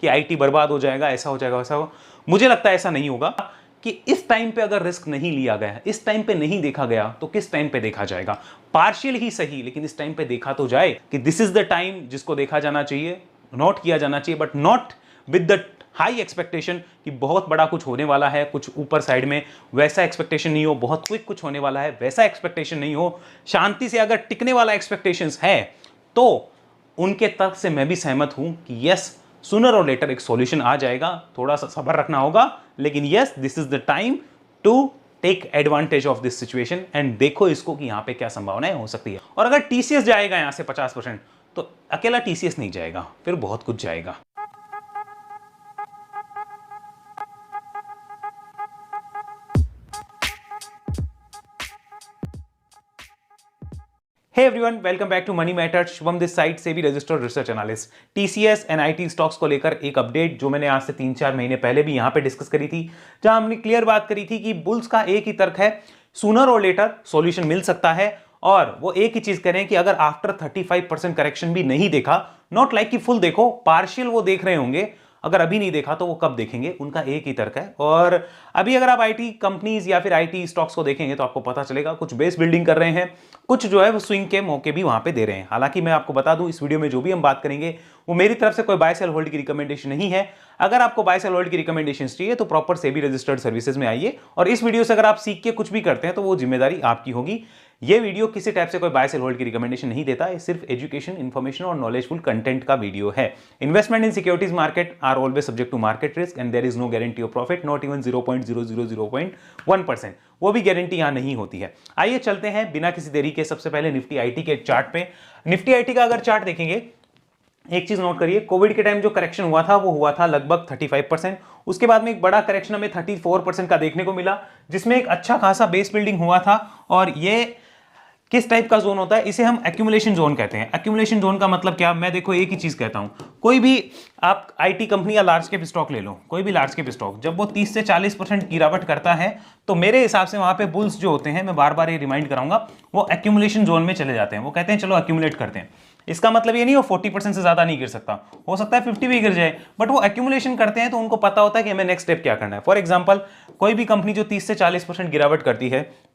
कि आईटी बर्बाद हो जाएगा, ऐसा हो जाएगा, वैसा हो। मुझे लगता है ऐसा नहीं होगा कि इस टाइम पे अगर रिस्क नहीं लिया गया, इस टाइम पे नहीं देखा गया, तो किस टाइम पे देखा जाएगा? पार्शियल ही सही, लेकिन इस टाइम पे देखा तो जाए कि दिस इज द टाइम जिसको देखा जाना चाहिए, नोट किया जाना चाहिए, but not with the high expectation कि बहुत बड़ा कुछ होने वाला है, कुछ ऊपर साइड में वैसा एक्सपेक्टेशन नहीं हो, बहुत क्विक कुछ होने वाला है वैसा एक्सपेक्टेशन नहीं हो। शांति से अगर टिकने वाला एक्सपेक्टेशंस है तो उनके तर्क से मैं भी सहमत हूं कि यस, सूनर और लेटर एक सॉल्यूशन आ जाएगा, थोड़ा सा सब्र रखना होगा, लेकिन yes, this is the time to take advantage of this situation and देखो इसको कि यहां पे क्या संभावनाएं हो सकती है। और अगर टीसीएस जाएगा यहां से 50%, तो अकेला टीसीएस नहीं जाएगा, फिर बहुत कुछ जाएगा। Hey everyone, welcome back to Money Matters। Shubham this site से भी registered research analyst. TCS and IT stocks को लेकर एक अपडेट जो मैंने आज से 3-4 महीने पहले भी यहां पे डिस्कस करी थी, जहां हमने क्लियर बात करी थी कि बुल्स का एक ही तर्क है, सूनर और लेटर सॉल्यूशन मिल सकता है। और वो एक ही चीज करें कि अगर आफ्टर 35% करेक्शन भी नहीं देखा, नॉट लाइक कि फुल देखो, पार्शियल वो देख रहे होंगे, अगर अभी नहीं देखा तो वो कब देखेंगे, उनका एक ही तर्क है। और अभी अगर आप आईटी कंपनीज या फिर आईटी स्टॉक्स को देखेंगे तो आपको पता चलेगा कुछ बेस बिल्डिंग कर रहे हैं, कुछ जो है वो स्विंग के मौके भी वहां पे दे रहे हैं। हालांकि मैं आपको बता दूं, इस वीडियो में जो भी हम बात करेंगे वो मेरी तरफ से कोई बाय सेल होल्ड की रिकमेंडेशन नहीं है। अगर आपको बाय सेल होल्ड की रिकमेंडेशन चाहिए तो प्रॉपर सेबी रजिस्टर्ड सर्विसेज में आइए, और इस वीडियो से अगर आप सीख के कुछ भी करते हैं तो वो जिम्मेदारी आपकी होगी। ये वीडियो किसी टाइप से कोई बाय सेल होल्ड की रिकमेंडेशन नहीं देता है, सिर्फ एजुकेशन, इन्फॉर्मेशन और नॉलेजफुल कंटेंट का वीडियो है। Investment in securities market are always subject to market risk and there is no guarantee of profit, not even 0.00001%। वो भी गारंटी यहां नहीं होती है। आइए चलते हैं बिना किसी देरी के सबसे पहले निफ्टी आईटी के चार्ट पे। निफ्टी आईटी का अगर चार्ट देखेंगे, एक चीज नोट करिए, कोविड के टाइम जो करेक्शन हुआ था वो हुआ था लगभग 35%। उसके बाद में एक बड़ा करेक्शन हमें 34% का देखने को मिला, जिसमें एक अच्छा खासा बेस बिल्डिंग हुआ था। और ये किस टाइप का जोन होता है? इसे हम एक्यूमुलेशन जोन कहते हैं। एक्यूमुलेशन जोन का मतलब क्या? मैं देखो एक ही चीज कहता हूं, कोई भी आप आईटी कंपनी या लार्ज कैप स्टॉक ले लो, कोई भी लार्ज कैप स्टॉक जब वो 30 से 40% गिरावट करता है तो मेरे हिसाब से वहां पे बुल्स जो होते हैं, मैं बार बार ये रिमाइंड कराऊंगा, वो एक्यूमुलेशन जोन में चले जाते हैं। वो कहते हैं चलो एक्यूमुलेट करते हैं। इसका मतलब ये नहीं वो 40% से ज्यादा नहीं गिर सकता, हो सकता है 50 भी गिर जाए, बट वो एक्यूमुलेशन करते हैं तो उनको पता होता है कि हमें नेक्स्ट स्टेप क्या करना है। फॉर एग्जांपल, कोई भी कंपनी जो 30 से 40% गिरावट करती है,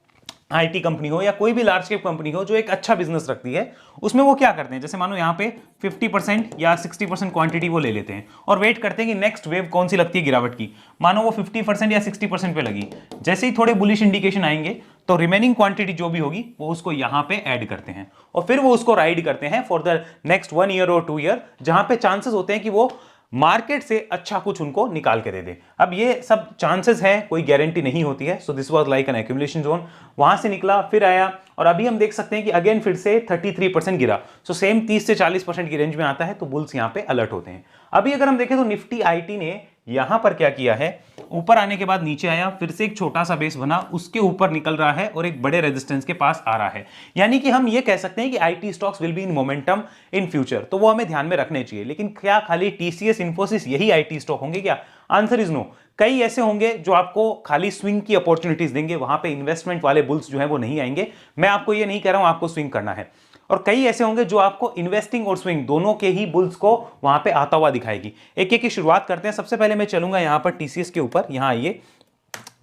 आईटी कंपनी हो या कोई भी लार्ज कैप कंपनी हो जो एक अच्छा बिजनेस रखती है, उसमें वो क्या करते हैं, जैसे मानो यहाँ पे 50% या 60% क्वांटिटी वो ले लेते हैं और वेट करते हैं कि नेक्स्ट वेव कौन सी लगती है गिरावट की। मानो वो 50% या 60% पे लगी, जैसे ही थोड़े बुलिश इंडिकेशन आएंगे तो रिमेनिंग क्वांटिटी जो भी होगी वो उसको यहाँ पे ऐड करते हैं और फिर वो उसको राइड करते हैं फॉर द नेक्स्ट 1 ईयर और 2 ईयर, जहां पे चांसेस होते हैं कि वो मार्केट से अच्छा कुछ उनको निकाल के दे दे। अब ये सब चांसेस है, कोई गारंटी नहीं होती है। So this was like an accumulation zone. वहां से निकला, फिर आया, और अभी हम देख सकते हैं कि अगेन फिर से 33% गिरा। सो सेम 30 से 40% की रेंज में आता है तो बुल्स यहां पे अलर्ट होते हैं। अभी अगर हम देखें तो निफ्टी आईटी ने यहां पर क्या किया है, ऊपर आने के बाद नीचे आया, फिर से एक छोटा सा बेस बना, उसके ऊपर निकल रहा है और एक बड़े रेजिस्टेंस के पास आ रहा है। यानी कि हम ये कह सकते हैं कि IT stocks will be in momentum in future, तो वो हमें ध्यान में रखने चाहिए। लेकिन क्या खाली टीसीएस, इन्फोसिस यही आईटी स्टॉक होंगे क्या? Answer is no. कई ऐसे होंगे जो आपको खाली स्विंग की अपॉर्चुनिटीज देंगे, वहां पे इन्वेस्टमेंट वाले बुल्स जो है वो नहीं आएंगे। मैं आपको ये नहीं कह रहा हूं आपको स्विंग करना है। और कई ऐसे होंगे जो आपको इन्वेस्टिंग और स्विंग दोनों के ही बुल्स को वहां पे आता हुआ दिखाएगी। एक एक की शुरुआत करते हैं। सबसे पहले मैं चलूंगा यहां पर टीसीएस के ऊपर। यहां आइए,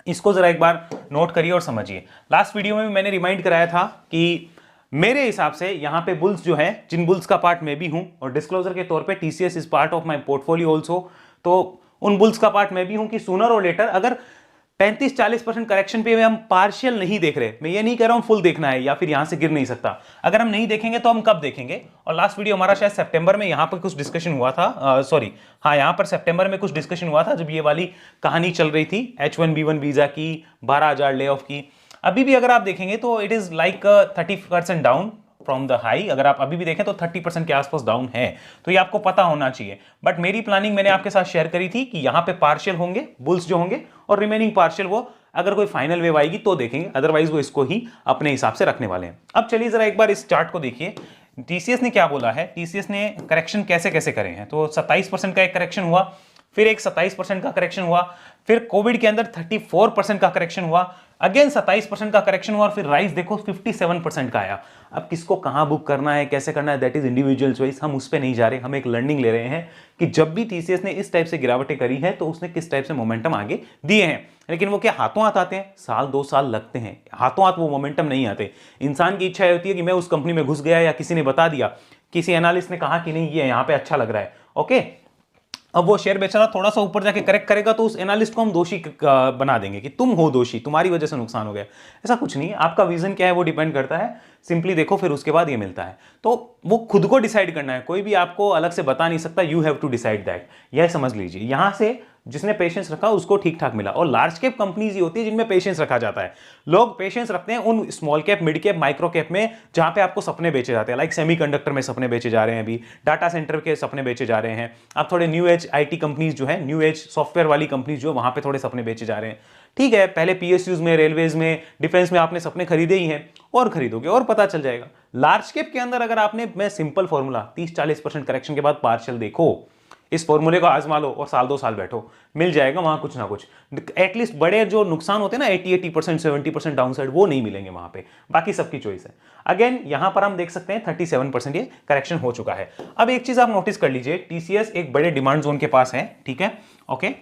इसको जरा एक बार नोट करिए और समझिए। लास्ट वीडियो में मैंने रिमाइंड कराया था कि मेरे हिसाब से यहां पे बुल्स जो है, जिन बुल्स का पार्ट मैं भी हूं, और डिस्क्लोजर के तौर पे TCS is part of my portfolio also, तो उन बुल्स का पार्ट मैं भी हूं कि सूनर और लेटर अगर 35-40% करेक्शन पे हम पार्शियल नहीं देख रहे, मैं ये नहीं कह रहा हूं फुल देखना है या फिर यहां से गिर नहीं सकता। अगर हम नहीं देखेंगे तो हम कब देखेंगे? और लास्ट वीडियो हमारा शायद सितंबर में यहां पर कुछ डिस्कशन हुआ था, सॉरी हाँ, यहां पर सितंबर में कुछ डिस्कशन हुआ था जब ये वाली कहानी चल रही थी H1B1 वीजा की, 12,000 ले ऑफ की। अभी भी अगर आप देखेंगे तो it is like 30% down from the high. अगर आप अभी भी देखें तो 30% के आसपास डाउन है, तो ये आपको पता होना चाहिए। बट मेरी प्लानिंग मैंने आपके साथ शेयर करी थी कि यहां पे पार्शियल होंगे बुल्स जो होंगे, और रिमेनिंग पार्शियल वो अगर कोई फाइनल वेव आएगी तो देखेंगे, अदरवाइज वो इसको ही अपने हिसाब से रखने वाले हैं। अब चलिए जरा एक बार इस चार्ट को देखिए, टीसीएस ने क्या बोला है, टीसीएस ने करेक्शन कैसे कैसे करे हैं। तो 27% का एक करेक्शन हुआ, फिर एक 27% का करेक्शन हुआ, फिर कोविड के अंदर 34% का करेक्शन हुआ, अगेन 27% का करेक्शन हुआ और फिर राइज देखो 57% का आया। अब किसको कहां बुक करना है, कैसे करना है, दैट इज इंडिविजुअल चॉइस, हम उस पे नहीं जा रहे, हम एक लर्निंग ले रहे हैं कि जब भी टीसीएस ने इस टाइप से गिरावटें करी है तो उसने किस टाइप से मोमेंटम आगे दिए हैं। लेकिन वो क्या हाथों हाथ आते हैं? साल 2 साल लगते हैं, हाथों हाथ वो मोमेंटम नहीं आते। इंसान की इच्छा होती है कि मैं उस कंपनी में घुस गया, या किसी ने बता दिया, किसी एनालिस्ट ने कहा कि नहीं ये यहाँ पे अच्छा लग रहा है, ओके, अब वो शेयर बेचारा थोड़ा सा ऊपर जाके करेक्ट करेगा तो उस एनालिस्ट को हम दोषी बना देंगे कि तुम हो दोषी, तुम्हारी वजह से नुकसान हो गया। ऐसा कुछ नहीं है, आपका विजन क्या है वो डिपेंड करता है, सिंपली देखो फिर उसके बाद ये मिलता है। तो वो खुद को डिसाइड करना है, कोई भी आपको अलग से बता नहीं सकता, you have to decide that. यह समझ लीजिए, यहां से जिसने पेशेंस रखा उसको ठीक ठाक मिला। और लार्ज कैप कंपनीज ही होती है जिनमें पेशेंस रखा जाता है। लोग पेशेंस रखते हैं उन small cap, mid cap, micro cap में जहां पे आपको सपने बेचे जाते हैं, लाइक सेमीकंडक्टर में सपने बेचे जा रहे हैं, अभी डाटा सेंटर के सपने बेचे जा रहे हैं। अब थोड़े न्यू एज आईटी कंपनीज जो है, न्यू एज सॉफ्टवेयर वाली कंपनीज जो, वहां पे थोड़े सपने बेचे जा रहे हैं। ठीक है, पहले पीएसयूज में, रेलवेज में, डिफेंस में आपने सपने खरीदे ही हैं और खरीदोगे और पता चल जाएगा। लार्ज कैप के अंदर अगर आपने, मैं सिंपल फॉर्मूला 30-40% करेक्शन के बाद पार्शियल देखो, इस फॉर्मूले को आजमा लो और साल 2 साल बैठो, मिल जाएगा वहां कुछ ना कुछ। एटलीस्ट बड़े जो नुकसान होते हैं ना 80% 70% डाउनसाइड, वो नहीं मिलेंगे वहां पे, बाकी सबकी चॉइस है। अगेन यहां पर हम देख सकते हैं 37% ये करेक्शन हो चुका है। अब एक चीज आप नोटिस कर लीजिए, टीसीएस एक बड़े डिमांड जोन के पास है, ठीक है, ओके।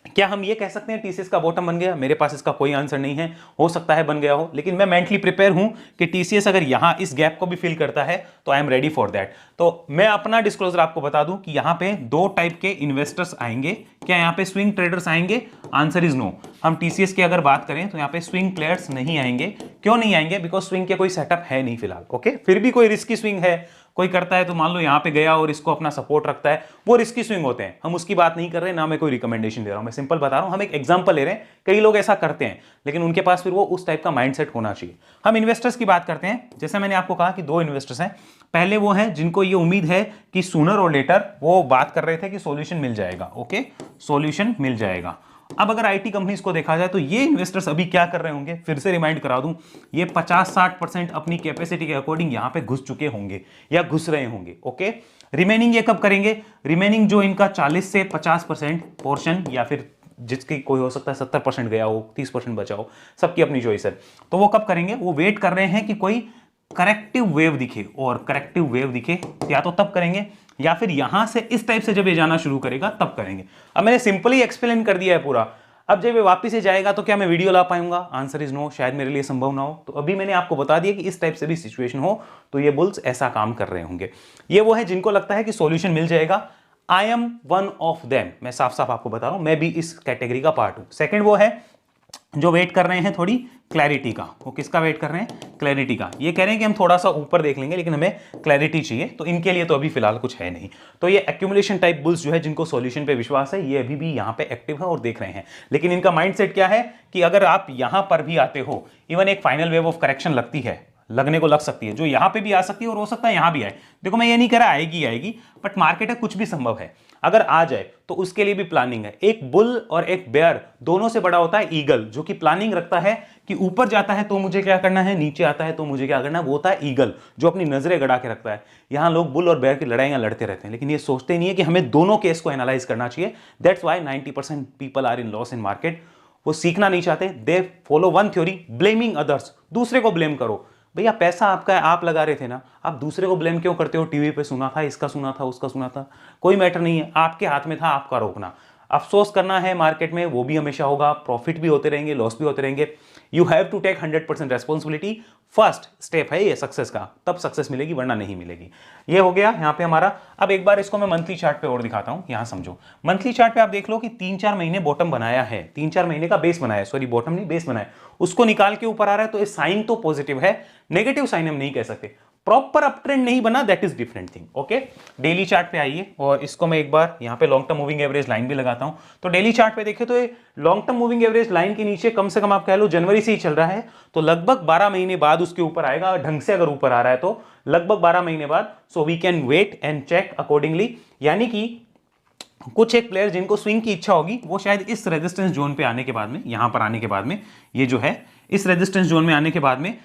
क्या हम ये कह सकते हैं टीसीएस का बॉटम बन गया? मेरे पास इसका कोई आंसर नहीं है, हो सकता है बन गया हो, लेकिन मैं मेंटली प्रिपेयर हूं कि टीसीएस अगर यहां इस गैप को भी फिल करता है तो I am ready for that. तो मैं अपना डिस्क्लोजर आपको बता दूं कि यहां पे 2 टाइप के इन्वेस्टर्स आएंगे। क्या यहां पे स्विंग ट्रेडर्स आएंगे? Answer is no. हम टीसीएस की अगर बात करें तो यहां पे स्विंग प्लेयर्स नहीं आएंगे। क्यों नहीं आएंगे? बिकॉज स्विंग के कोई सेटअप है नहीं फिलहाल, ओके। फिर भी कोई रिस्की स्विंग है, कोई करता है तो मान लो यहां पे गया और इसको अपना सपोर्ट रखता है, वो रिस्की स्विंग होते हैं, हम उसकी बात नहीं कर रहे, ना मैं कोई रिकमेंडेशन दे रहा हूं, मैं सिंपल बता रहा हूं, हम एक एग्जांपल ले रहे हैं। कई लोग ऐसा करते हैं, लेकिन उनके पास फिर वो उस टाइप का माइंडसेट होना चाहिए। हम इन्वेस्टर्स की बात करते हैं, जैसे मैंने आपको कहा कि 2 इन्वेस्टर्स हैं। पहले वो हैं जिनको ये उम्मीद है कि सूनर और लेटर, वो बात कर रहे थे कि सॉल्यूशन मिल जाएगा, ओके, सॉल्यूशन मिल जाएगा। अब अगर आईटी कंपनीज को देखा जाए तो ये इन्वेस्टर्स अभी क्या कर रहे होंगे, फिर से रिमाइंड करा दूं, ये 50-60% अपनी कैपेसिटी के अकॉर्डिंग यहां पे घुस चुके होंगे या घुस रहे होंगे, ओके। रिमेनिंग ये कब करेंगे? रिमेनिंग जो इनका 40 से 50% पोर्शन, या फिर जिसकी कोई हो सकता है 70% गया हो, 30% बचा हो, सबकी अपनी चॉइस है, तो वो कब करेंगे? वो वेट कर रहे हैं कि कोई करेक्टिव वेव दिखे, और करेक्टिव वेव दिखे या तो तब करेंगे, या फिर यहां से इस टाइप से जब ये जाना शुरू करेगा तब करेंगे। अब मैंने सिंपली एक्सप्लेन कर दिया है पूरा। अब जब ये वापस से जाएगा तो क्या मैं वीडियो ला पाऊंगा? आंसर इज नो, शायद मेरे लिए संभव ना हो। तो अभी मैंने आपको बता दिया कि इस टाइप से भी सिचुएशन हो तो ये बुल्स ऐसा काम कर रहे होंगे। ये वो है जिनको लगता है कि सॉल्यूशन मिल जाएगा। I am one of them, मैं साफ साफ आपको बता रहा हूं, मैं भी इस कैटेगरी का पार्ट हूं। सेकंड वो है जो वेट कर रहे हैं थोड़ी क्लैरिटी का। वो किसका वेट कर रहे हैं? क्लैरिटी का। ये कह रहे हैं कि हम थोड़ा सा ऊपर देख लेंगे, लेकिन हमें क्लैरिटी चाहिए, तो इनके लिए तो अभी फिलहाल कुछ है नहीं। तो ये एक्यूमुलेशन टाइप बुल्स जो है, जिनको सॉल्यूशन पे विश्वास है, ये अभी भी यहाँ पे एक्टिव है और देख रहे हैं। लेकिन इनका माइंडसेट क्या है कि अगर आप यहां पर भी आते हो, इवन एक फाइनल वेव ऑफ करेक्शन लगती है, लगने को लग सकती है, जो यहां पे भी आ सकती है और हो सकता है यहां भी आए। देखो मैं ये नहीं कह रहा आएगी आएगी, बट मार्केट है, कुछ भी संभव है। अगर आ जाए तो उसके लिए भी प्लानिंग है। एक बुल और एक बेयर दोनों से बड़ा होता है ईगल, जो कि प्लानिंग रखता है कि ऊपर जाता है तो मुझे क्या करना है, नीचे आता है तो मुझे क्या करना है। वो होता है ईगल जो अपनी नजरें गड़ा के रखता है। यहां लोग बुल और बेयर की लड़ाइयां लड़ते रहते हैं, लेकिन ये सोचते नहीं है कि हमें दोनों केस को एनालाइज करना चाहिए। That's why 90% people are in loss in market. वो सीखना नहीं चाहते, they follow one theory, blaming others. दूसरे को ब्लेम करो। भैया पैसा आपका है, आप लगा रहे थे ना, आप दूसरे को ब्लेम क्यों करते हो? टीवी पे सुना था, इसका सुना था, उसका सुना था, कोई मैटर नहीं है, आपके हाथ में था आपका रोकना। अफसोस करना है मार्केट में, वो भी हमेशा होगा, प्रॉफिट भी होते रहेंगे, लॉस भी होते रहेंगे। You have to take 100% responsibility. First step है ये सक्सेस का, तब सक्सेस मिलेगी, वरना नहीं मिलेगी। ये हो गया यहाँ पे हमारा। अब एक बार इसको मैं मंथली चार्ट पे और दिखाता हूँ, यहाँ समझो। मंथली चार्ट पे आप देख लो कि 3-4 महीने बॉटम बनाया है, 3-4 महीने का बेस बनाया है, सॉरी बॉटम नहीं बेस बनाया, उसको निकाल के ऊपर आ रहा है, तो ये साइन तो पॉजिटिव है, नेगेटिव साइन हम नहीं कह सकते। प्रॉपर अप ट्रेंड नहीं बना, that is different thing, okay. Daily chart पे आइए और इसको मैं एक बार यहाँ पे long term moving average line भी लगाता हूँ। तो डेली चार्ट पे देखें तो ये long term moving average line के नीचे कम से कम आप कह लो जनवरी से ही चल रहा है, तो लगभग 12 महीने बाद उसके ऊपर आएगा, ढंग से अगर ऊपर आ रहा है तो लगभग 12 महीने बाद। So we can wait and check accordingly. यानी कि कुछ एक प्लेयर जिनको स्विंग की इच्छा होगी, वो शायद इस रेजिस्टेंस जोन पे आने के बाद में, यहां पर आने के बाद में, ये जो है इस रेजिस्टेंस जोन में आने के बाद में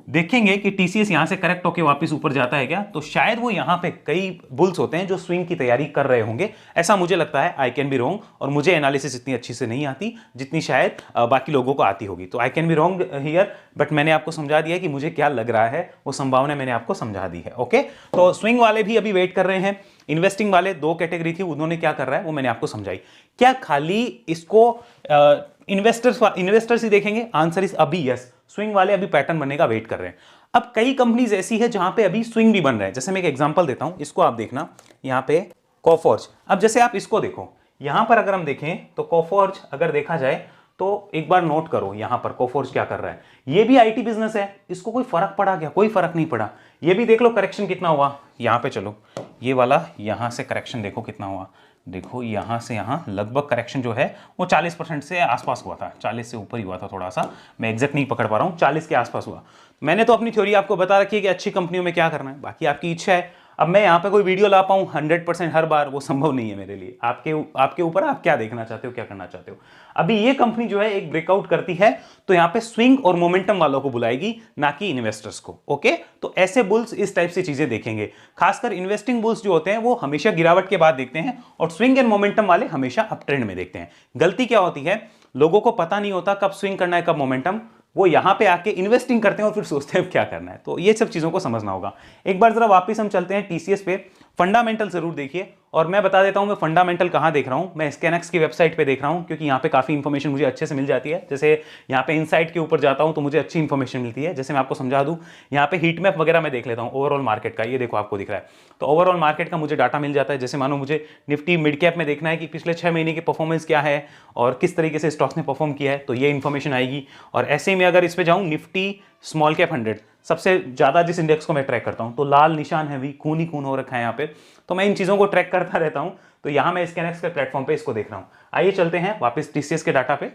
देखेंगे कि टीसीएस यहां से करेक्ट होकर वापस ऊपर जाता है क्या, तो शायद वो यहां पे कई बुल्स होते हैं जो स्विंग की तैयारी कर रहे होंगे, ऐसा मुझे लगता है। आई कैन बी रॉन्ग, और मुझे एनालिसिस इतनी अच्छी से नहीं आती जितनी शायद बाकी लोगों को आती होगी, तो I can be wrong here, but मैंने आपको समझा दिया कि मुझे क्या लग रहा है, वो संभावना मैंने आपको समझा दी है। ओके, तो स्विंग वाले भी अभी वेट कर रहे हैं, इन्वेस्टिंग वाले दो कैटेगरी थी, उन्होंने क्या कर रहा है वो मैंने आपको समझाई। क्या खाली इसको इन्वेस्टर्स ही देखेंगे? आंसर इज अभी यस, स्विंग वाले अभी पैटर्न बनने का वेट कर रहे हैं। अब कई कंपनीज ऐसी है जहां पे अभी स्विंग भी बन रहे हैं, जैसे मैं एक एग्जांपल देता हूं, इसको आप देखना, यहां पे कोफोर्ज। अब जैसे आप इसको देखो, यहां पर अगर हम देखें तो कोफोर्ज अगर देखा जाए तो एक बार नोट करो यहां पर कोफोर्ज क्या कर रहा है। ये भी आईटी बिजनेस है, इसको कोई फर्क पड़ा क्या? कोई फर्क नहीं पड़ा। ये भी देख लो करेक्शन कितना हुआ, यहां पे चलो, ये वाला यहां से करेक्शन देखो कितना हुआ, देखो यहां से यहां लगभग करेक्शन जो है वो 40% से आसपास हुआ था, 40 से ऊपर ही हुआ था थोड़ा सा, मैं एग्जैक्ट नहीं पकड़ पा रहा हूं, 40 के आसपास हुआ। मैंने तो अपनी थ्योरी आपको बता रखी है कि अच्छी कंपनियों में क्या करना है, बाकी आपकी इच्छा है। अब मैं यहां पे कोई वीडियो ला पाऊं 100% हर बार, वो संभव नहीं है मेरे लिए। आपके ऊपर आप क्या देखना चाहते हो, क्या करना चाहते हो। अभी ये कंपनी जो है एक ब्रेकआउट करती है तो यहां पे स्विंग और मोमेंटम वालों को बुलाएगी, ना कि इन्वेस्टर्स को। ओके, तो ऐसे बुल्स इस टाइप से चीजें देखेंगे। खासकर इन्वेस्टिंग बुल्स जो होते हैं वो हमेशा गिरावट के बाद देखते हैं, और स्विंग एंड मोमेंटम वाले हमेशा अप ट्रेंड में देखते हैं। गलती क्या होती है, लोगों को पता नहीं होता कब स्विंग करना है कब मोमेंटम, वो यहां पे आके इन्वेस्टिंग करते हैं और फिर सोचते हैं क्या करना है। तो ये सब चीजों को समझना होगा। एक बार जरा वापस हम चलते हैं टीसीएस पे, फंडामेंटल जरूर देखिए, और मैं बता देता हूं मैं फंडामेंटल कहां देख रहा हूं। मैं स्कैनएक्स की वेबसाइट पे देख रहा हूं, क्योंकि यहां पे काफी इंफॉर्मेशन मुझे अच्छे से मिल जाती है। जैसे यहां पे इनसाइट के ऊपर जाता हूं तो मुझे अच्छी इंफॉर्मेशन मिलती है। जैसे मैं आपको समझा दूं, यहां पे हीट मैप वगैरह मैं देख लेता हूं ओवरऑल मार्केट का, ये देखो आपको दिख रहा है, तो ओवरऑल मार्केट का मुझे डाटा मिल जाता है। जैसे मानो मुझे निफ्टी मिड कैप में देखना है कि पिछले 6 महीने की परफॉर्मेंस क्या है और किस तरीके से स्टॉक्स ने परफॉर्म किया है, तो ये इंफॉर्मेशन आएगी। और ऐसे में अगर इस पे जाऊं, निफ्टी स्मॉल कैप 100 सबसे ज्यादा जिस इंडेक्स को मैं ट्रैक करता हूं, तो लाल निशान है, भी खून ही खून हो रखा है यहाँ पे, तो मैं इन चीजों को ट्रैक करता रहता हूं। तो यहां मैं स्कैनएक्स के प्लेटफॉर्म पे इसको देख रहा हूं। आइए चलते हैं वापस टीसीएस के डाटा पे।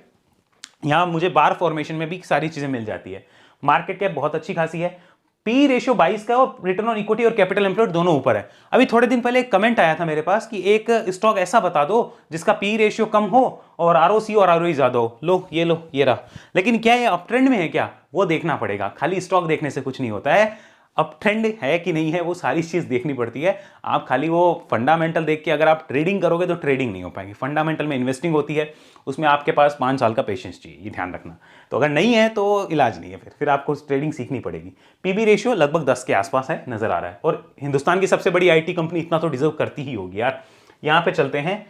यहां मुझे बार फॉर्मेशन में भी सारी चीजें मिल जाती है। मार्केट कैप बहुत अच्छी खासी है, पी रेशियो 22 का, और रिटर्न ऑन इक्विटी और कैपिटल एम्प्लॉयड दोनों ऊपर है। अभी थोड़े दिन पहले एक कमेंट आया था मेरे पास कि एक स्टॉक ऐसा बता दो जिसका पी रेशियो कम हो और आरओसी और आरओई ज्यादा हो। लो ये रहा। लेकिन क्या ये अप ट्रेंड में है क्या, वो देखना पड़ेगा। खाली स्टॉक देखने से कुछ नहीं होता है, अप ट्रेंड है कि नहीं है वो सारी चीज देखनी पड़ती है। आप खाली वो फंडामेंटल देख के अगर आप ट्रेडिंग करोगे तो ट्रेडिंग नहीं हो पाएगी। फंडामेंटल में इन्वेस्टिंग होती है, उसमें आपके पास 5 साल का पेशेंस चाहिए, ये ध्यान रखना। तो अगर नहीं है तो इलाज नहीं है, फिर आपको ट्रेडिंग सीखनी पड़ेगी। पीबी रेशियो लगभग 10 के आसपास है, नजर आ रहा है, और हिंदुस्तान की सबसे बड़ी आईटी कंपनी इतना तो डिजर्व करती ही होगी यार। यहां पे चलते हैं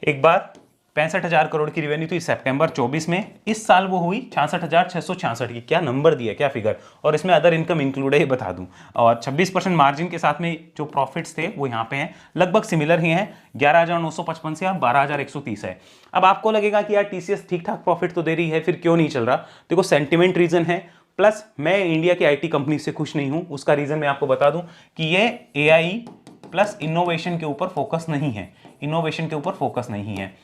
एक बार, 65,000 करोड़ की रेवेन्यू थी सितंबर 24 में, इस साल वो हुई 66,666 की। क्या नंबर दिया, क्या फिगर, और इसमें अदर इनकम इंक्लूड है, ये बता दूं। और 26% मार्जिन के साथ में जो प्रॉफिट्स थे वो यहाँ पे हैं, लगभग सिमिलर ही हैं, 11,955 से 12,130 है। अब आपको लगेगा कि यार टीसीएस ठीक ठाक प्रॉफिट तो दे रही है, फिर क्यों नहीं चल रहा। देखो सेंटिमेंट रीजन है, प्लस मैं इंडिया की आईटी कंपनी से खुश नहीं हूं। उसका रीजन मैं आपको बता दूं कि ये एआई प्लस इनोवेशन के ऊपर फोकस नहीं है, इनोवेशन के ऊपर फोकस नहीं है।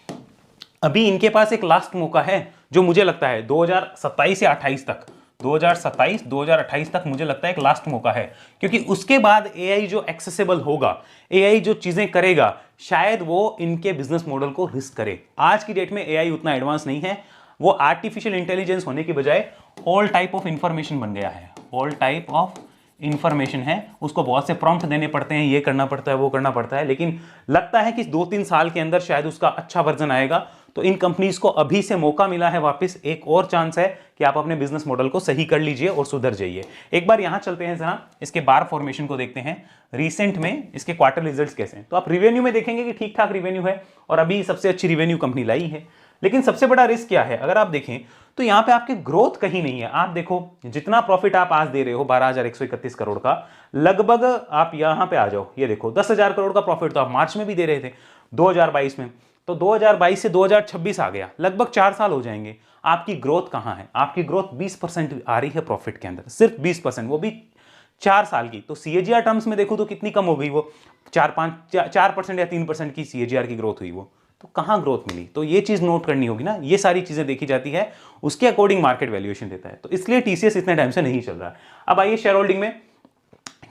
अभी इनके पास एक लास्ट मौका है, जो मुझे लगता है 2027 या 28 तक, 2027-2028 तक मुझे लगता है एक लास्ट मौका है, क्योंकि उसके बाद एआई जो एक्सेसिबल होगा, एआई जो चीजें करेगा, शायद वो इनके बिजनेस मॉडल को रिस्क करे। आज की डेट में एआई उतना एडवांस नहीं है, वो आर्टिफिशियल इंटेलिजेंस होने की बजाय ऑल टाइप ऑफ इंफॉर्मेशन बन गया है। ऑल टाइप ऑफ इंफॉर्मेशन है, उसको बहुत से प्रॉम्प्ट देने पड़ते हैं, ये करना पड़ता है, वो करना पड़ता है, लेकिन लगता है कि 2-3 साल के अंदर शायद उसका अच्छा वर्जन आएगा। तो इन कंपनीज को अभी से मौका मिला है, वापस एक और चांस है कि आप अपने बिजनेस मॉडल को सही कर लीजिए और सुधर जाइए। एक बार यहां चलते हैं जरा, इसके बार फॉर्मेशन को देखते हैं, रिसेंट में इसके क्वार्टर रिजल्ट्स कैसे हैं। तो आप रिवेन्यू में देखेंगे कि ठीक ठाक रिवेन्यू है, और अभी सबसे अच्छी रिवेन्यू कंपनी लाई है। लेकिन सबसे बड़ा रिस्क क्या है, अगर आप देखें तो यहां पे आपके ग्रोथ कहीं नहीं है। आप देखो जितना प्रॉफिट आप आज दे रहे हो 12,131 करोड़ का, लगभग आप यहां पे आ जाओ, ये देखो 10,000 करोड़ का प्रॉफिट तो आप मार्च में भी दे रहे थे 2022 में, तो 2022 से 2026 आ गया, लगभग 4 साल हो जाएंगे। आपकी ग्रोथ कहां है, आपकी ग्रोथ 20% आ रही है प्रॉफिट के अंदर, सिर्फ 20%, वो भी 4 साल की। तो सीएजीआर टर्म्स में देखो तो कितनी कम हो गई, वो 4% या 3% की सीएजीआर की ग्रोथ हुई, वो तो कहां ग्रोथ मिली। तो ये चीज नोट करनी होगी ना, ये सारी चीजें देखी जाती है, उसके अकॉर्डिंग मार्केट वैल्यूएशन देता है। तो इसलिए टीसीएस इतने टाइम से नहीं चल रहा है। अब आइए शेयर होल्डिंग में,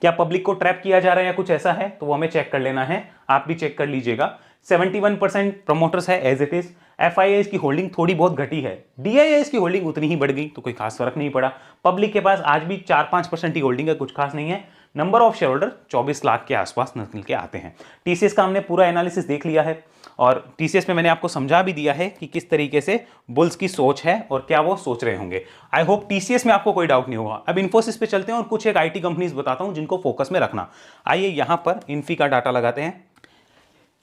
क्या पब्लिक को ट्रैप किया जा रहा है या कुछ ऐसा है, तो वो हमें चेक कर लेना है, आप भी चेक कर लीजिएगा। 71% प्रमोटर्स है एज इट इज। FIIs की होल्डिंग थोड़ी बहुत घटी है, DIIs की होल्डिंग उतनी ही बढ़ गई, तो कोई खास फर्क नहीं पड़ा। पब्लिक के पास आज भी 4-5% ही होल्डिंग है, कुछ खास नहीं है। Number of share holder 24 lakh के आसपास निकल के आते हैं। TCS का हमने पूरा एनालिसिस देख लिया है और TCS में मैंने आपको समझा भी दिया है कि किस तरीके से बुल्स की सोच है और क्या वो सोच रहे होंगे। आई होप TCS में आपको कोई डाउट नहीं होगा। अब इन्फोसिस पे चलते हैं और कुछ एक IT कंपनीज बताता हूं जिनको फोकस में रखना। आइए यहां पर इन्फी का डाटा लगाते हैं।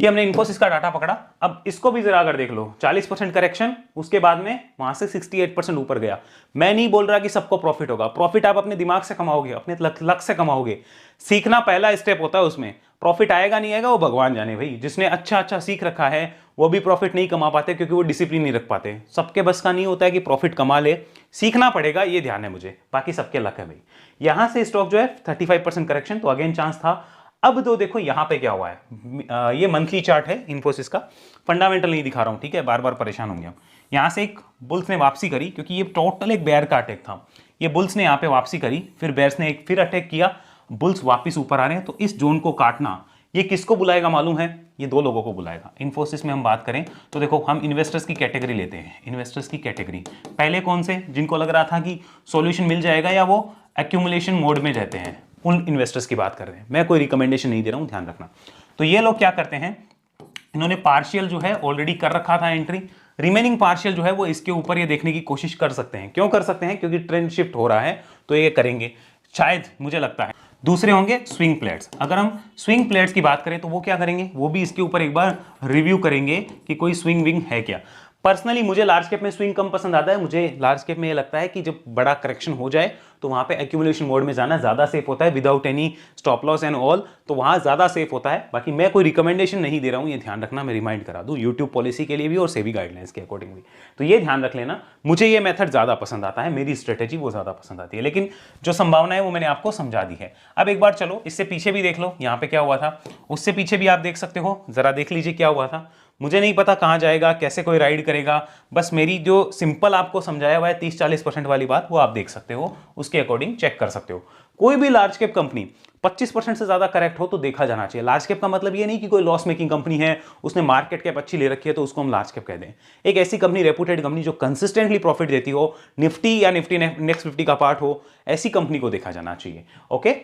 ये हमने इन्फोसिस का डाटा पकड़ा। अब इसको भी जरा अगर देख लो, 40% करेक्शन, उसके बाद में वहां से 68% ऊपर गया। मैं नहीं बोल रहा कि सबको प्रॉफिट होगा, प्रॉफिट आप अपने दिमाग से कमाओगे, अपने लक से कमाओगे। सीखना पहला स्टेप होता है, उसमें प्रॉफिट आएगा नहीं आएगा वो भगवान जाने भाई। जिसने अच्छा सीख रखा है वो भी प्रॉफिट नहीं कमा पाते क्योंकि वो डिसिप्लिन नहीं रख पाते। सबके बस का नहीं होता है कि प्रॉफिट कमा ले, सीखना पड़ेगा, ये ध्यान है मुझे, बाकी सबके लक है भाई। यहां से स्टॉक जो है 35% करेक्शन, तो अगेन चांस था। अब तो देखो यहां पे क्या हुआ है, ये मंथली चार्ट है इन्फोसिस का, फंडामेंटल नहीं दिखा रहा हूं, ठीक है, बार बार परेशान होंगे हम। यहां से एक बुल्स ने वापसी करी, क्योंकि ये टोटल एक बेयर का अटैक था। ये बुल्स ने यहां पे वापसी करी, फिर बेयर्स ने एक फिर अटैक किया, बुल्स वापस ऊपर आ रहे हैं। तो इस जोन को काटना ये किसको बुलाएगा मालूम है? ये दो लोगों को बुलाएगा। इन्फोसिस में हम बात करें तो देखो, हम इन्वेस्टर्स की कैटेगरी लेते हैं। इन्वेस्टर्स की कैटेगरी पहले कौन से, जिनको लग रहा था कि सॉल्यूशन मिल जाएगा या वो एक्यूमुलेशन मोड में रहते हैं, उन इन्वेस्टर्स की बात कर रहे हैं। मैं कोई रिकमेंडेशन नहीं दे रहा हूं, ध्यान रखना। तो ये लोग क्या करते हैं, इन्होंने पार्शियल जो है ऑलरेडी कर रखा था एंट्री, रिमेनिंग पार्शियल जो है वो इसके ऊपर ये देखने की कोशिश कर सकते हैं। क्यों कर सकते हैं? क्योंकि ट्रेंड शिफ्ट हो रहा है, तो ये करेंगे शायद, मुझे लगता है। दूसरे होंगे स्विंग प्लेयर्स। अगर हम स्विंग प्लेयर्स की बात करें तो वो क्या करेंगे, वो भी इसके ऊपर एक बार रिव्यू करेंगे कि कोई स्विंग विंग है क्या। पर्सनली मुझे लार्ज कैप में स्विंग कम पसंद आता है। मुझे लार्ज कैप में ये लगता है कि जब बड़ा करेक्शन हो जाए तो वहां पे एक्यूमुलेशन मोड में जाना ज्यादा सेफ होता है, without any stop loss and all, तो वहां ज्यादा सेफ होता है। बाकी मैं कोई रिकमेंडेशन नहीं दे रहा हूं, ये ध्यान रखना, मैं रिमाइंड करा दूं, यूट्यूब पॉलिसी के लिए भी और सेबी गाइडलाइंस के अकॉर्डिंग भी। तो ये ध्यान रख लेना, मुझे ये मेथड ज्यादा पसंद आता है, मेरी स्ट्रेटेजी वो ज्यादा पसंद आती है। लेकिन जो संभावना है वो मैंने आपको समझा दी है। अब एक बार चलो इससे पीछे भी देख लो, यहाँ पे क्या हुआ था, उससे पीछे भी आप देख सकते हो, जरा देख लीजिए क्या हुआ था। मुझे नहीं पता कहां जाएगा, कैसे कोई राइड करेगा, बस मेरी जो सिंपल आपको समझाया हुआ है 30-40% वाली बात, वो आप देख सकते हो, उसके अकॉर्डिंग चेक कर सकते हो। कोई भी लार्ज कैप कंपनी 25% से ज्यादा करेक्ट हो तो देखा जाना चाहिए। लार्ज कैप का मतलब ये नहीं कि कोई लॉस मेकिंग कंपनी है, उसने मार्केट कैप अच्छी ले रखी है तो उसको हम लार्ज कैप कह दें। एक ऐसी कंपनी, रेपुटेड कंपनी जो कंसिस्टेंटली प्रॉफिट देती हो, निफ्टी या निफ्टी नेक्स्ट 50 का पार्ट हो, ऐसी कंपनी को देखा जाना चाहिए। ओके,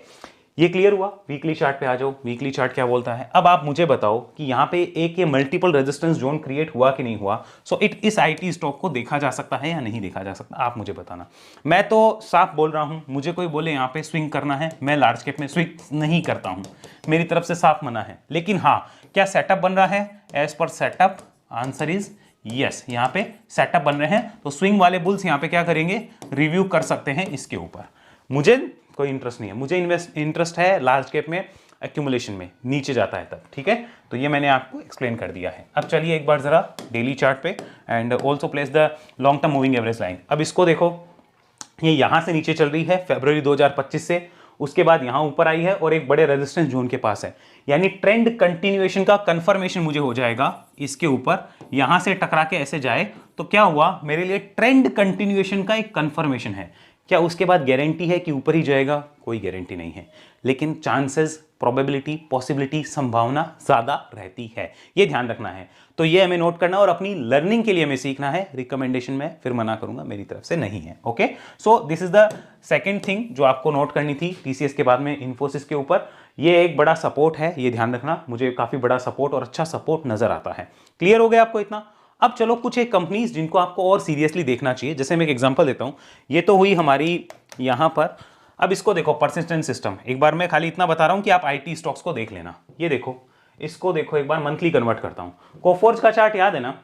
ये क्लियर हुआ। वीकली चार्ट पे आ जाओ, वीकली चार्ट क्या बोलता है। अब आप मुझे बताओ कि यहां पे एक ये मल्टीपल रेजिस्टेंस जोन क्रिएट हुआ कि नहीं हुआ। सो इस IT स्टॉक को देखा जा सकता है या नहीं देखा जा सकता, आप मुझे बताना। मैं तो साफ बोल रहा हूं, मुझे कोई बोले यहां पे स्विंग करना है, मैं लार्ज कैप में स्विंग नहीं करता हूं, मेरी तरफ से साफ मना है। लेकिन हाँ, क्या सेटअप बन रहा है as per setup? Answer is yes, यहाँ पे सेटअप बन रहे हैं। तो स्विंग वाले बुल्स यहाँ पे क्या करेंगे, रिव्यू कर सकते हैं इसके ऊपर। मुझे कोई इंटरेस्ट नहीं है, मुझे इंटरेस्ट है लार्ज कैप में, एक्यूमुलेशन में, नीचे जाता है तब, ठीक है। तो ये मैंने आपको एक्सप्लेन कर दिया है। अब चलिए एक बार जरा डेली चार्ट पे, and also place the long term moving average line. अब इसको देखो, ये यहां से नीचे चल रही है फरवरी 2025 से, उसके बाद यहां ऊपर आई है और एक बड़े रेजिस्टेंस जोन के पास है, यानी ट्रेंड कंटिन्यूएशन का कंफर्मेशन मुझे हो जाएगा इसके ऊपर। यहां से टकरा के ऐसे जाए तो क्या हुआ, मेरे लिए ट्रेंड कंटिन्यूएशन का एक कंफर्मेशन है। क्या उसके बाद गारंटी है कि ऊपर ही जाएगा? कोई गारंटी नहीं है, लेकिन चांसेस, प्रोबेबिलिटी, पॉसिबिलिटी, संभावना ज्यादा रहती है, ये ध्यान रखना है। तो ये हमें नोट करना और अपनी लर्निंग के लिए हमें सीखना है। रिकमेंडेशन में फिर मना करूंगा, मेरी तरफ से नहीं है। Okay, so this is the second thing जो आपको नोट करनी थी TCS के बाद में इन्फोसिस के ऊपर। ये एक बड़ा सपोर्ट है, ये ध्यान रखना, मुझे काफी बड़ा सपोर्ट और अच्छा सपोर्ट नजर आता है। क्लियर हो गया आपको इतना? अब चलो कुछ एक कंपनीज जिनको आपको और सीरियसली देखना चाहिए। जैसे मैं एक एग्जांपल देता हूं, ये तो हुई हमारी यहां पर। अब इसको देखो, परसिस्टेंट सिस्टम। एक बार मैं खाली इतना बता रहा हूं कि आप IT स्टॉक्स को देख लेना। ये देखो, इसको देखो, एक बार मंथली कन्वर्ट करता हूं। कोफोर्ज का चार्ट याद है ना,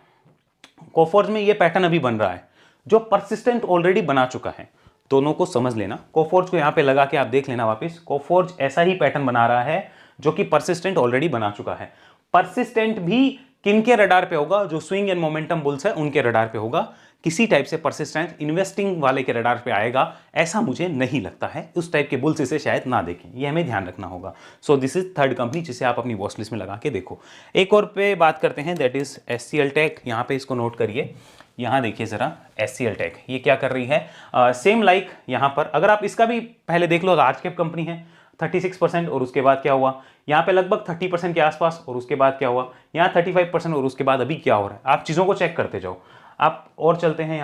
कोफोर्ज में ये पैटर्न अभी बन रहा है जो परसिस्टेंट ऑलरेडी बना चुका है। दोनों को समझ लेना, कोफोर्ज को यहां पे लगा के आप देख लेना वापस। कोफोर्ज ऐसा ही पैटर्न बना रहा है जो कि परसिस्टेंट ऑलरेडी बना चुका है। परसिस्टेंट भी किनके रडार पे होगा? जो स्विंग एंड मोमेंटम बुल्स है उनके रडार पे होगा। किसी टाइप से परसिस्टेंट इन्वेस्टिंग वाले के रडार पे आएगा ऐसा मुझे नहीं लगता है। उस टाइप के बुल्स इसे शायद ना देखें, ये हमें ध्यान रखना होगा। So this is third company जिसे आप अपनी वॉच लिस्ट में लगा के देखो। एक और पे बात करते हैं, दैट इज SCL टेक। यहाँ पे इसको नोट करिए, यहाँ देखिए जरा SCL टेक ये क्या कर रही है। सेम लाइक यहाँ पर, अगर आप इसका भी पहले देख लो, लार्ज कैप कंपनी है, 36% और उसके बाद क्या हुआ, यहाँ पे लगभग 30% के आसपास और उसके बाद क्या हुआ, यहाँ 35% और उसके बाद अभी क्या हो रहा है। आप चीज़ों को चेक करते जाओ। आप और चलते हैं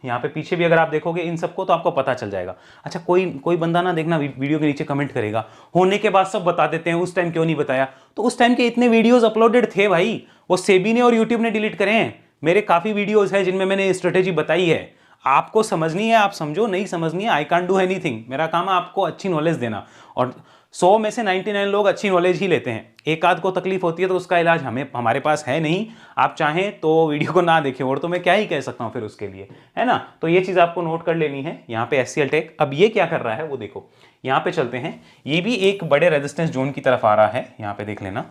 यहाँ पे पीछे भी अगर आप देखोगे इन सबको तो आपको पता चल जाएगा। अच्छा, कोई बंदा ना देखना वीडियो के नीचे कमेंट करेगा होने के बाद सब बता देते हैं, उस टाइम क्यों नहीं बताया। तो उस टाइम के इतने वीडियोस अपलोडेड थे भाई, वो सेबी ने और यूट्यूब ने डिलीट करे हैं। मेरे काफ़ी वीडियोस हैं जिनमें मैंने स्ट्रेटेजी बताई है। आपको समझनी है आप समझो, नहीं समझनी है आई कांट डू एनीथिंग। मेरा काम है आपको अच्छी नॉलेज देना, और 100 में से 99 लोग अच्छी नॉलेज ही लेते हैं। एक आध को तकलीफ होती है तो उसका इलाज हमारे पास है नहीं। आप चाहें तो वीडियो को ना देखें, और तो मैं क्या ही कह सकता हूं फिर उसके लिए, है ना। तो ये चीज़ आपको नोट कर लेनी है। यहाँ पे SCL टेक अब ये क्या कर रहा है वो देखो। यहाँ पे चलते हैं, ये भी एक बड़े रेजिस्टेंस जोन की तरफ आ रहा है। यहाँ पे देख लेना,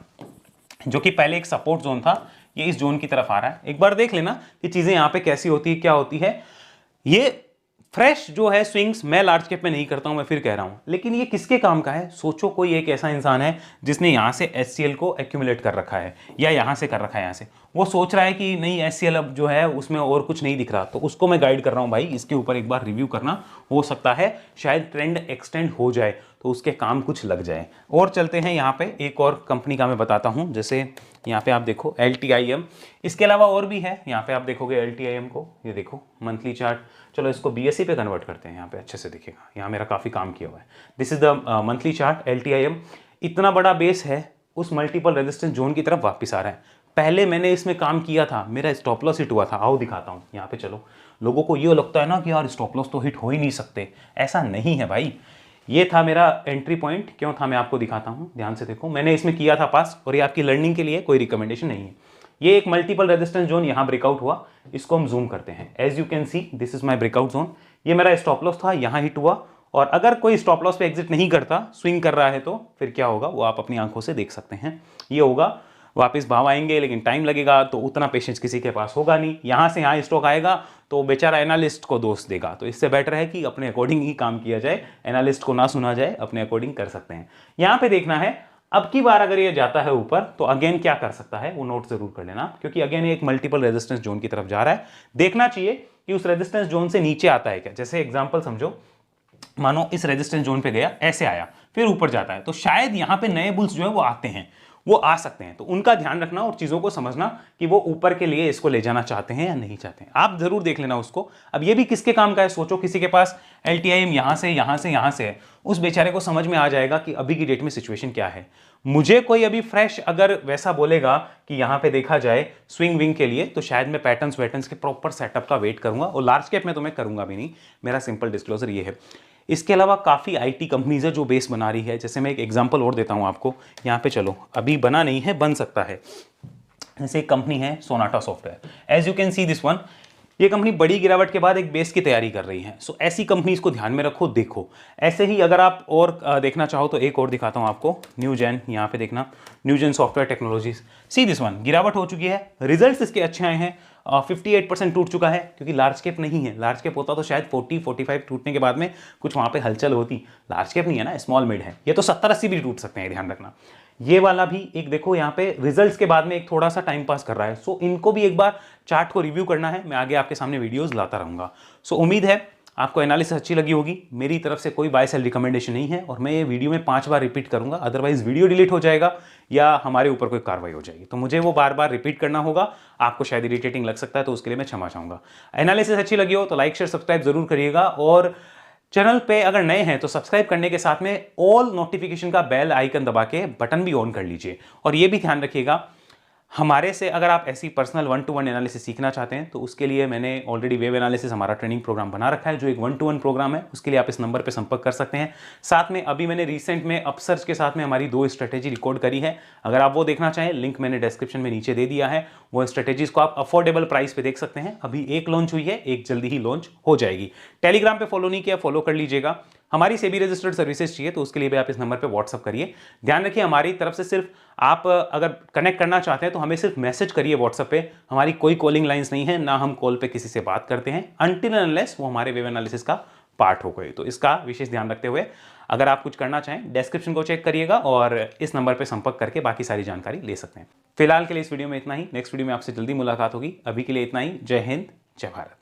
जो कि पहले एक सपोर्ट जोन था, ये इस जोन की तरफ आ रहा है। एक बार देख लेना कि चीज़ें यहाँ पे कैसी होती है, क्या होती है। ये फ्रेश जो है स्विंग्स मैं लार्ज कैप में नहीं करता हूं, मैं फिर कह रहा हूं, लेकिन ये किसके काम का है। सोचो कोई एक ऐसा इंसान है जिसने यहां से SCL को एक्यूमुलेट कर रखा है या यहां से कर रखा है, यहां से वो सोच रहा है कि नहीं SCL अब जो है उसमें और कुछ नहीं दिख रहा, तो उसको मैं गाइड कर रहा हूं भाई इसके ऊपर एक बार रिव्यू करना। हो सकता है शायद ट्रेंड एक्सटेंड हो जाए तो उसके काम कुछ लग जाए। और चलते हैं यहाँ पे एक और कंपनी का मैं बताता हूँ, जैसे यहाँ पे आप देखो LTIM, इसके अलावा और भी है। यहाँ पे आप देखोगे LTIM को, ये देखो मंथली चार्ट। चलो इसको BSE पे कन्वर्ट करते हैं, यहाँ पे अच्छे से दिखेगा, यहाँ मेरा काफ़ी काम किया हुआ है। This is the monthly chart. LTIM इतना बड़ा बेस है, उस मल्टीपल रेजिस्टेंस जोन की तरफ वापस आ रहा है। पहले मैंने इसमें काम किया था, मेरा स्टॉप लॉस हिट हुआ था। आओ दिखाता हूँ यहाँ पे। चलो, लोगों को ये लगता है ना कि यार स्टॉप लॉस तो हिट हो ही नहीं सकते, ऐसा नहीं है भाई। ये था मेरा एंट्री पॉइंट, क्यों था मैं आपको दिखाता हूँ, ध्यान से देखो। मैंने इसमें किया था पास, और ये आपकी लर्निंग के लिए कोई रिकमेंडेशन नहीं है। ये एक मल्टीपल रेजिस्टेंस जोन यहाँ ब्रेकआउट हुआ, इसको हम जूम करते हैं। As you can see this is my breakout zone. ये मेरा स्टॉप लॉस था, यहाँ हिट हुआ, और अगर कोई स्टॉप लॉस पे एग्जिट नहीं करता, स्विंग कर रहा है, तो फिर क्या होगा वो आप अपनी आंखों से देख सकते हैं। ये होगा वापस भाव आएंगे, लेकिन टाइम लगेगा, तो उतना पेशेंस किसी के पास होगा नहीं। यहाँ से यहाँ स्टॉक आएगा तो बेचारा एनालिस्ट को दोष देगा। तो इससे बेटर है कि अपने अकॉर्डिंग ही काम किया जाए, एनालिस्ट को ना सुना जाए, अपने अकॉर्डिंग कर सकते हैं। यहाँ पे देखना है, अब की बार अगर ये जाता है ऊपर तो अगेन क्या कर सकता है वो नोट जरूर कर लेना, क्योंकि अगेन एक मल्टीपल रेजिस्टेंस जोन की तरफ जा रहा है। देखना चाहिए कि उस रेजिस्टेंस जोन से नीचे आता है क्या। जैसे एग्जांपल समझो, मानो इस रेजिस्टेंस जोन पे गया, ऐसे आया, फिर ऊपर जाता है, तो शायद यहाँ पे नए बुल्स जो है वो आते हैं, वो आ सकते हैं। तो उनका ध्यान रखना और चीज़ों को समझना कि वो ऊपर के लिए इसको ले जाना चाहते हैं या नहीं चाहते हैं। आप जरूर देख लेना उसको। अब ये भी किसके काम का है, सोचो किसी के पास LTIM यहाँ से यहाँ से यहाँ से है, उस बेचारे को समझ में आ जाएगा कि अभी की डेट में सिचुएशन क्या है। मुझे कोई अभी फ्रेश अगर वैसा बोलेगा कि यहाँ पे देखा जाए स्विंग विंग के लिए, तो शायद मैं पैटर्न्स के प्रॉपर सेटअप का वेट करूंगा, और लार्ज कैप में तो मैं करूंगा भी नहीं। मेरा सिंपल डिस्क्लोजर ये है। इसके अलावा काफ़ी IT कंपनीज है जो बेस बना रही है। जैसे मैं एक एग्जांपल और देता हूं आपको, यहाँ पे चलो, अभी बना नहीं है, बन सकता है। जैसे एक कंपनी है Sonata Software, as you can see this one. ये कंपनी बड़ी गिरावट के बाद एक बेस की तैयारी कर रही है। सो ऐसी कंपनीज को ध्यान में रखो, देखो। ऐसे ही अगर आप और देखना चाहो तो एक और दिखाता हूं आपको, न्यूजेन। यहाँ पे देखना, Newgen software technologies, C this one. गिरावट हो चुकी है, रिजल्ट्स इसके अच्छे आए हैं। 58% टूट चुका है, क्योंकि लार्ज कैप नहीं है। लार्ज कैप होता तो शायद 40-45 टूटने के बाद में कुछ वहाँ पे हलचल होती। लार्ज कैप नहीं है ना, स्मॉल मिड है। ये तो 70-80 भी टूट सकते हैं, ध्यान रखना। ये वाला भी एक देखो, यहाँ पे रिजल्ट्स के बाद में एक थोड़ा सा टाइम पास कर रहा है। सो इनको भी एक बार चार्ट को रिव्यू करना है। मैं आगे आपके सामने वीडियोस लाता रहूंगा। सो उम्मीद है आपको एनालिसिस अच्छी लगी होगी। मेरी तरफ से कोई बाय सेल रिकमेंडेशन नहीं है, और मैं ये वीडियो में 5 बार रिपीट करूंगा, अदरवाइज वीडियो डिलीट हो जाएगा या हमारे ऊपर कोई कार्रवाई हो जाएगी। तो मुझे वो बार बार रिपीट करना होगा, आपको शायद इरिटेटिंग लग सकता है, तो उसके लिए मैं क्षमा चाहूंगा। एनालिसिस अच्छी लगी हो तो लाइक शेयर सब्सक्राइब जरूर करिएगा, और चैनल पे अगर नए हैं तो सब्सक्राइब करने के साथ में ऑल नोटिफिकेशन का बेल आइकन दबा के बटन भी ऑन कर लीजिए। और ये भी ध्यान रखिएगा, हमारे से अगर आप ऐसी पर्सनल 1-to-1 एनालिसिस सीखना चाहते हैं तो उसके लिए मैंने ऑलरेडी वेब एनालिसिस हमारा ट्रेनिंग प्रोग्राम बना रखा है, जो एक 1-to-1 प्रोग्राम है। उसके लिए आप इस नंबर पे संपर्क कर सकते हैं। साथ में अभी मैंने रिसेंट में अपसर्च के साथ में हमारी 2 स्ट्रेटेजी रिकॉर्ड करी है। अगर आप वो देखना चाहें, लिंक मैंने डिस्क्रिप्शन में नीचे दे दिया है। वो स्ट्रेटेजीज को आप अफोर्डेबल प्राइस पे देख सकते हैं। अभी एक लॉन्च हुई है, एक जल्दी ही लॉन्च हो जाएगी। टेलीग्राम पे फॉलो नहीं किया, फॉलो कर लीजिएगा। हमारी सेबी रजिस्टर्ड सर्विसेज चाहिए तो उसके लिए भी आप इस नंबर पे व्हाट्सअप करिए। ध्यान रखिए, हमारी तरफ से सिर्फ आप अगर कनेक्ट करना चाहते हैं तो हमें सिर्फ मैसेज करिए व्हाट्सएप पे। हमारी कोई कॉलिंग लाइंस नहीं है, ना हम कॉल पे किसी से बात करते हैं, अनटिल एंड अनलेस वो हमारे वेब एनालिसिस का पार्ट हो गए। तो इसका विशेष ध्यान रखते हुए अगर आप कुछ करना चाहें, डिस्क्रिप्शन को चेक करिएगा और इस नंबर पर संपर्क करके बाकी सारी जानकारी ले सकते हैं। फिलहाल के लिए इस वीडियो में इतना ही। नेक्स्ट वीडियो में आपसे जल्दी मुलाकात होगी। अभी के लिए इतना ही। जय हिंद, जय भारत।